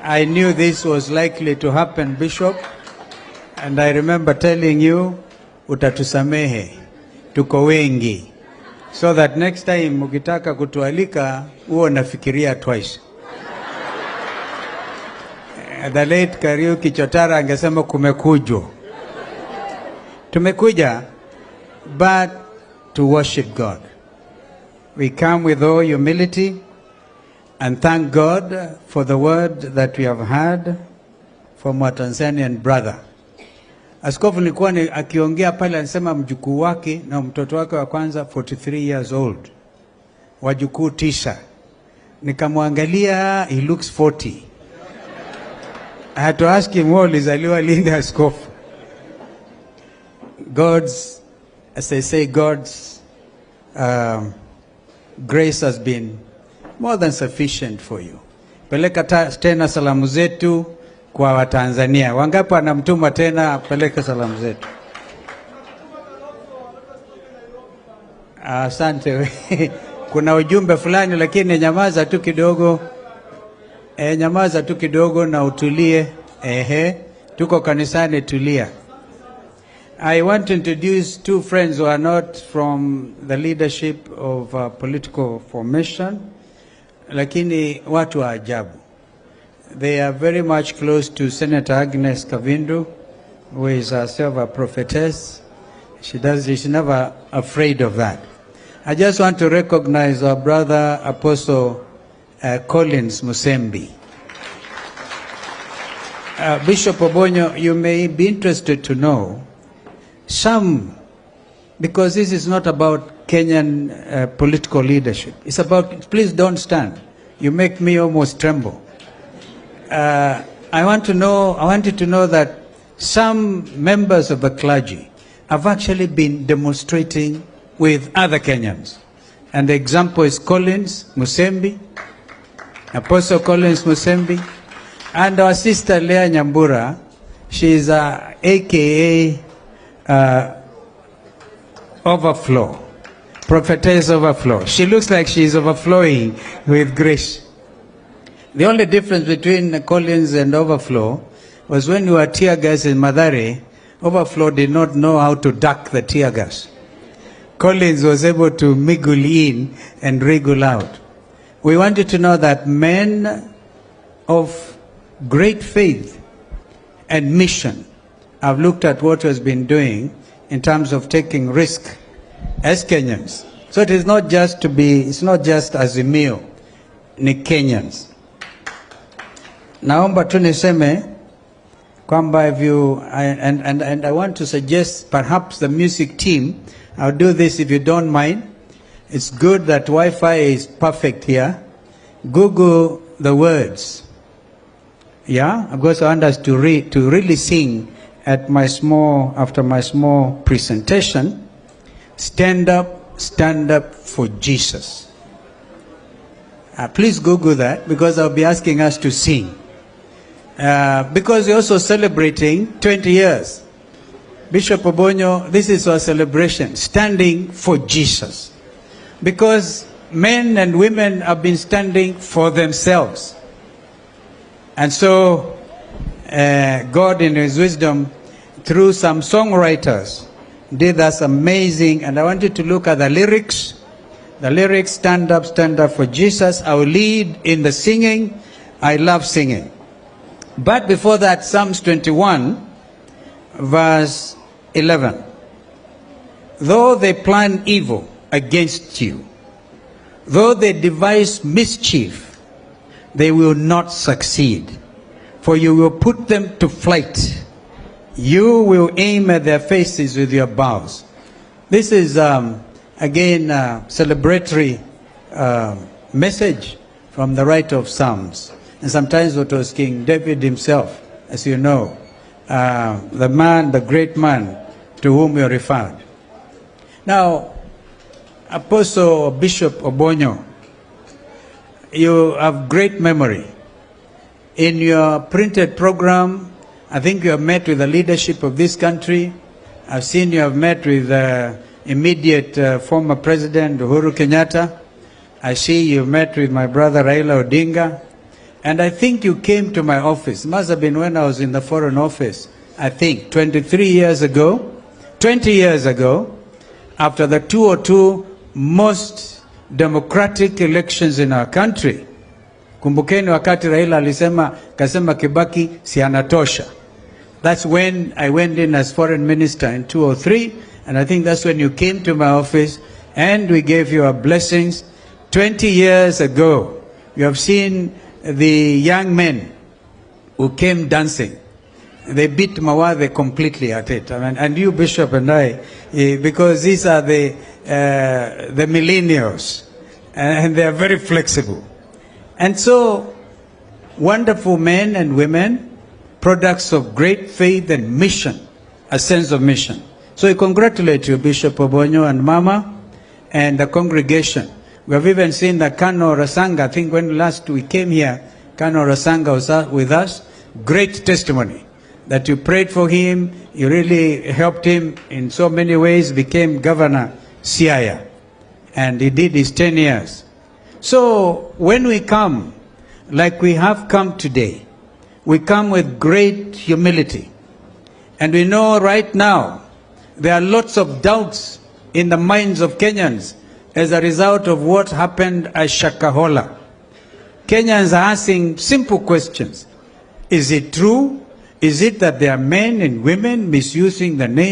I knew this was likely to happen, Bishop, and I remember telling you, utatusamehe, tuko wengi, so that next time ukitaka kutualika, uwe nafikiria twice. The late Karua Kichotara angesema kumekujo. Tumekuja, but to worship God. We come with all humility and thank God for the word that we have heard from our Tanzanian brother. Askofu nilikuwa akiongea pale anasema mjukuu wake na mtoto wake wa kwanza 43 years old. Wajukuu 9. Nikamwangalia, he looks 40. I had to ask him, ulizaliwa lini askofu? God's, as they say, God's grace has been more than sufficient for you. Peleka tena salamu zetu kwa Watanzania. Wangapi wanamtuma tena peleka salamu zetu? Asante. Kuna ujumbe fulani lakini nyamaza tu kidogo. Nyamaza tu kidogo na utulie. Tuko kanisani, tulia. I want to introduce two friends who are not from the leadership of political formation, lakini watu wa ajabu. They are very much close to Senator Agnes Kavindu, who is herself a prophetess. She's never afraid of that. I just want to recognize our brother Apostle Collins Musembi. Bishop Obonyo, you may be interested to know some, because this is not about Kenyan political leadership. It's about, please don't stand. You make me almost tremble. I want you to know that some members of the clergy have actually been demonstrating with other Kenyans. And the example is Collins Musembi, Apostle Collins Musembi, and our sister Leah Nyambura. She is AKA Overflow, Prophetess Overflow. She looks like she is overflowing with grace. The only difference between Collins and Overflow was when you were tear gas in Mathare, Overflow did not know how to duck the tear gas. Collins was able to mingle in and wriggle out. We want you to know that men of great faith and mission have looked at what has been doing in terms of taking risk as Kenyans. So it is not just it's not just Azimio, ni Kenyans. Naomba tu niseme kwamba if you, and I want to suggest perhaps the music team, I'll do this if you don't mind. It's good that Wi-Fi is perfect here. Google the words. Yeah, I'm going to want us to really sing after my small presentation. Stand up for Jesus. Please Google that, because I'll be asking us to sing. Because we're also celebrating 20 years. Bishop Obonyo, this is our celebration, standing for Jesus. Because men and women have been standing for themselves. And so, God in His wisdom, through some songwriters, did us amazing. And I want you to look at the lyrics. The lyrics, stand up for Jesus. I will lead in the singing. I love singing. But before that, Psalms 21, verse 11. Though they plan evil against you, though they devise mischief, they will not succeed. For you will put them to flight. You will aim at their faces with your bows. This is, again, a celebratory message from the writer of Psalms. And sometimes it was King David himself, as you know, the great man to whom you referred. Now, Apostle or Bishop Obonyo, you have great memory. In your printed program, I think you have met with the leadership of this country. I've seen you have met with the immediate former President Uhuru Kenyatta. I see you met with my brother Raila Odinga. And I think you came to my office. Must have been when I was in the Foreign Office, I think, 23 years ago, 20 years ago, after the 202 most democratic elections in our country. Kumbukeni wakati Raila kasema Kibaki si anatosha. That's when I went in as foreign minister in 2003, and I think that's when you came to my office and we gave you our blessings. 20 years ago, you have seen the young men who came dancing. They beat Mawathe completely at it. I mean, and you, Bishop, and I, because these are the millennials, and they are very flexible. And so, wonderful men and women, products of great faith and mission, a sense of mission. So I congratulate you, Bishop Obonyo and Mama, and the congregation. We have even seen that Kano Rasanga, I think when last we came here, Kano Rasanga was with us. Great testimony that you prayed for him, you really helped him in so many ways, became Governor Siaya, and he did his 10 years. So when we come, like we have come today, we come with great humility. And we know right now, there are lots of doubts in the minds of Kenyans as a result of what happened at Shakahola. Kenyans are asking simple questions. Is it true? Is it that there are men and women misusing the name